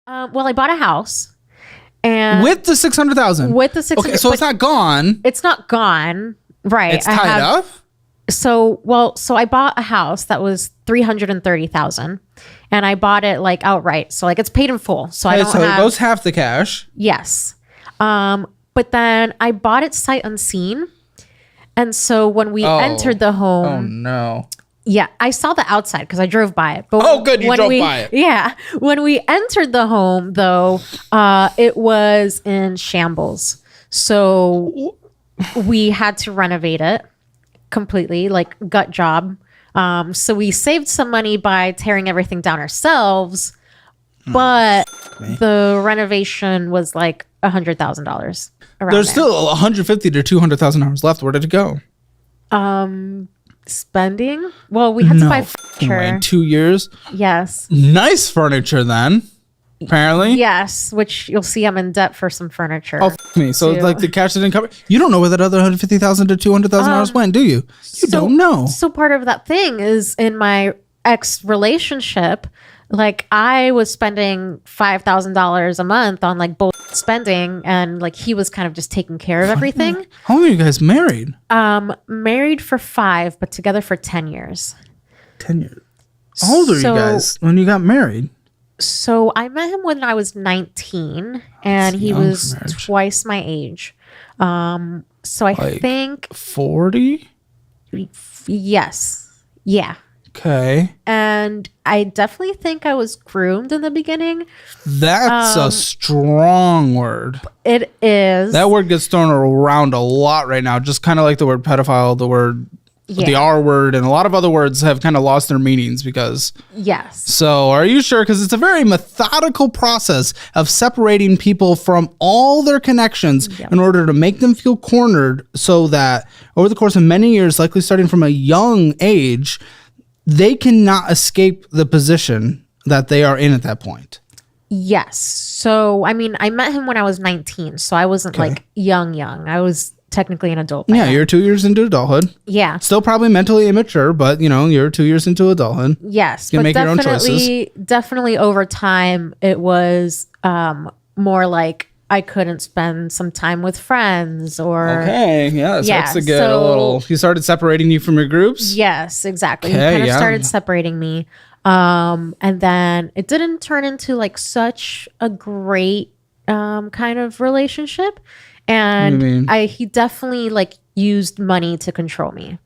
Well, I bought a house. And with the 600,000. With the 600,000. Okay, so it's not gone. It's not gone. Right. It's tied up. So I bought a house that was 330,000 and I bought it like outright. So like it's paid in full. So I don't it goes half the cash. Yes. But then I bought it sight unseen. And so when we entered the home. Oh no. Yeah, I saw the outside because I drove by it. But good, you drove by it. Yeah. When we entered the home, though, it was in shambles. So we had to renovate it completely, like gut job. So we saved some money by tearing everything down ourselves. But the renovation was like $100,000. There's still $150,000 to $200,000 left. Where did it go? Spending. Well, we had to buy furniture. In 2 years. Yes. Nice furniture then. Apparently. Yes, which you'll see I'm in debt for some furniture. Oh, me. So like the cash didn't cover. You don't know where that other $150,000 to $200,000 went, do you? You don't know. So part of that thing is in my ex relationship, like I was spending $5,000 a month on like both spending, and like he was kind of just taking care of everything. How long are you guys married? Married for 5, but together for 10 years. 10 years. How old are you guys when you got married? So I met him when I was 19 and he was twice my age. So I think 40? Yes. Yeah. Okay. And I definitely think I was groomed in the beginning. That's a strong word. It is. That word gets thrown around a lot right now. Just kind of like the word pedophile, the word, the R word, and a lot of other words have kind of lost their meanings because. Yes. So are you sure? Because it's a very methodical process of separating people from all their connections in order to make them feel cornered so that over the course of many years, likely starting from a young age, they cannot escape the position that they are in at that point. Yes. So, I mean, I met him when I was 19, so I wasn't like young. I was technically an adult. Yeah, you're 2 years into adulthood. Yeah. Still probably mentally immature, but you know, you're 2 years into adulthood. Yes. You can make your own choices. Definitely over time, it was more like I couldn't spend some time with friends or. Okay. Yeah. That's a good little. He started separating you from your groups? Yes, exactly. He kind of started separating me. And then it didn't turn into like such a great kind of relationship. And he definitely like used money to control me.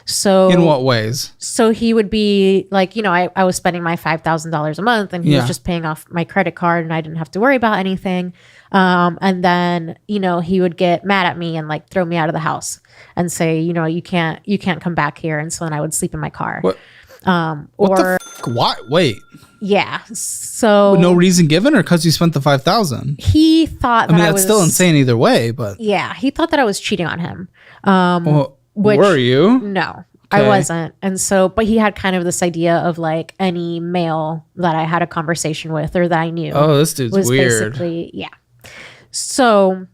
So in what ways? So he would be like, you know, I was spending my $5,000 a month and he was just paying off my credit card and I didn't have to worry about anything. And then, you know, he would get mad at me and like throw me out of the house and say, you know, you can't come back here. And so then I would sleep in my car. What? What? Wait. Yeah. So with no reason given, or because you spent the $5,000? He thought that that's still insane either way, but yeah, he thought that I was cheating on him. Were you? No, I wasn't. And so, but he had kind of this idea of like any male that I had a conversation with or that I knew. Oh, this dude's was weird. Basically, yeah. So,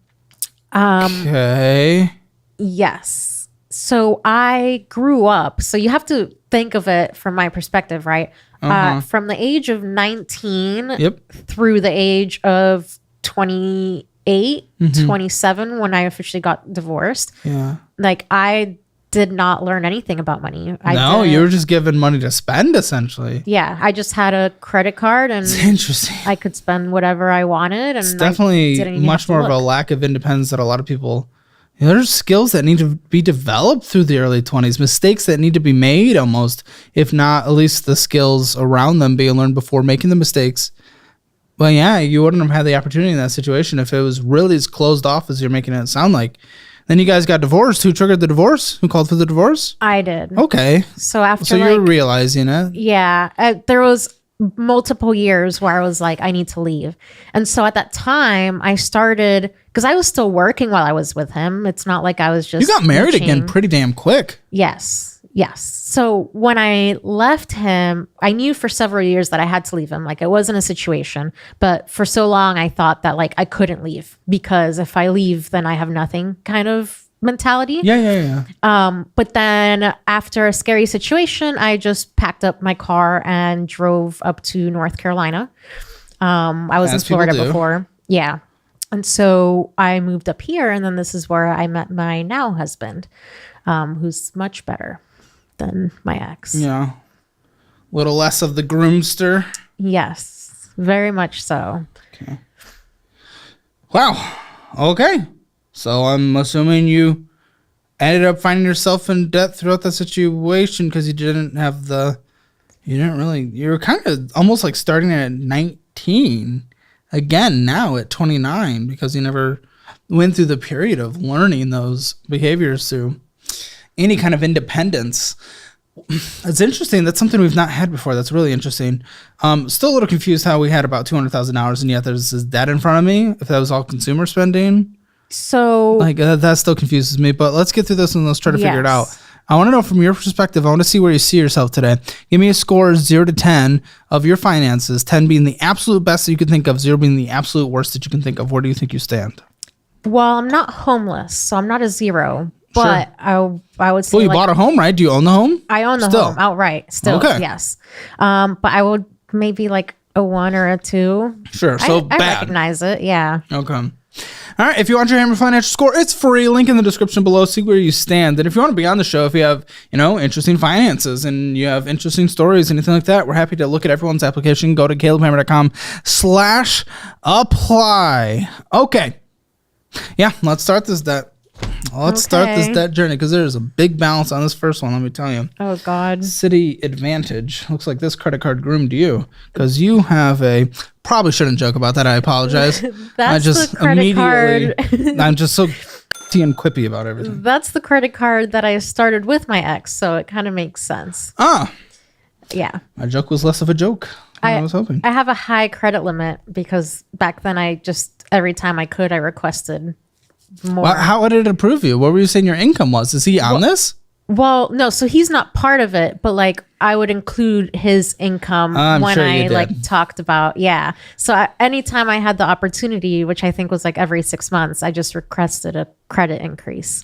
yes. So I grew up. So you have to think of it from my perspective, right? From the age of 19 through the age of 28, 27, when I officially got divorced. Yeah. Like I did not learn anything about money. You were just given money to spend essentially. Yeah. I just had a credit card and it's interesting. I could spend whatever I wanted. And it's definitely much more of a lack of independence that a lot of people. There's skills that need to be developed through the early 20s, mistakes that need to be made almost, if not at least the skills around them being learned before making the mistakes. Well, yeah, you wouldn't have had the opportunity in that situation if it was really as closed off as you're making it sound like. Then you guys got divorced. Who triggered the divorce? Who called for the divorce? I did. Okay. So after so you're realizing it. Yeah. There was multiple years where I was like, I need to leave. And so at that time I started, because I was still working while I was with him. It's not like I was just. You got married again pretty damn quick. Yes. So when I left him, I knew for several years that I had to leave him. Like it wasn't a situation, but for so long I thought that like I couldn't leave because if I leave, then I have nothing kind of mentality. Yeah. But then after a scary situation, I just packed up my car and drove up to North Carolina. I was in Florida before. Yeah. And so I moved up here, and then this is where I met my now husband, who's much better than my ex. Yeah. A little less of the groomster. Yes, very much so. Okay. Wow. Okay. So I'm assuming you ended up finding yourself in debt throughout the situation because you were kind of almost like starting at 19 again now at 29 because you never went through the period of learning those behaviors through any kind of independence. It's interesting. That's something we've not had before. That's really interesting. Still a little confused how we had about $200,000 and yet there's this debt in front of me. If that was all consumer spending. So like that still confuses me, but let's get through this and let's try to figure it out. I want to know from your perspective. I want to see where you see yourself today. Give me a score 0 to 10 of your finances, 10 being the absolute best that you could think of, 0 being the absolute worst that you can think of. Where do you think you stand? Well, I'm not homeless, so I'm not a 0. But sure. I would say. Well, you bought a home, right? Do you own the home? I own the home outright. Still, okay. Yes. But I would maybe like a 1 or a 2. Sure. So I recognize it. Yeah. Okay. All right. If you want your Hammer Financial Score, it's free. Link in the description below. See where you stand. And if you want to be on the show, if you have, interesting finances and you have interesting stories, anything like that, we're happy to look at everyone's application. Go to calebhammer.com/apply. Okay. Yeah. Let's start this debt. Let's start this debt journey because there's a big balance on this first one. Let me tell you. Oh, God. City Advantage. Looks like this credit card groomed you because you have probably shouldn't joke about that. I apologize. That's the credit card. I'm just so and quippy about everything. That's the credit card that I started with my ex, so it kind of makes sense. Yeah. My joke was less of a joke than I was hoping. I have a high credit limit because back then every time I could, I requested more. Well, how did it approve you? What were you saying your income was? Is he on this? Well, no. So he's not part of it, but like I would include his income when sure I talked about. Yeah. So anytime I had the opportunity, which I think was like every 6 months, I just requested a credit increase.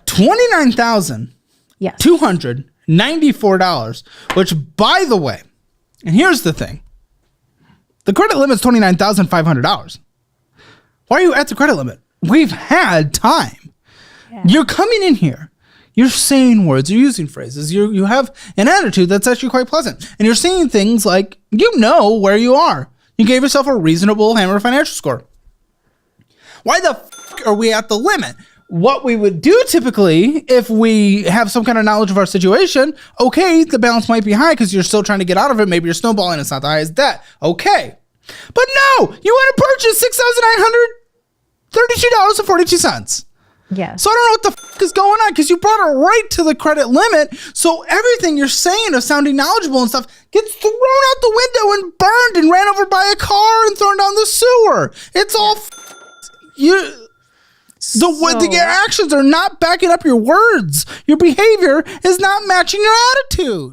$29,000. Yes. $294. Which, by the way, and here's the thing: the credit limit is $29,500. Why are you at the credit limit? We've had time. Yeah. You're coming in here. You're saying words. You're using phrases. You have an attitude that's actually quite pleasant. And you're saying things like, you know where you are. You gave yourself a reasonable Hammer Financial Score. Why the f*** are we at the limit? What we would do typically if we have some kind of knowledge of our situation, okay, the balance might be high because you're still trying to get out of it. Maybe you're snowballing. It's not the highest debt. Okay. But no, you went and purchased $6,932.42. Yeah. So I don't know what the f*** is going on because you brought it right to the credit limit. So everything you're saying of sounding knowledgeable and stuff gets thrown out the window and burned and ran over by a car and thrown down the sewer. It's all your actions are not backing up your words. Your behavior is not matching your attitude.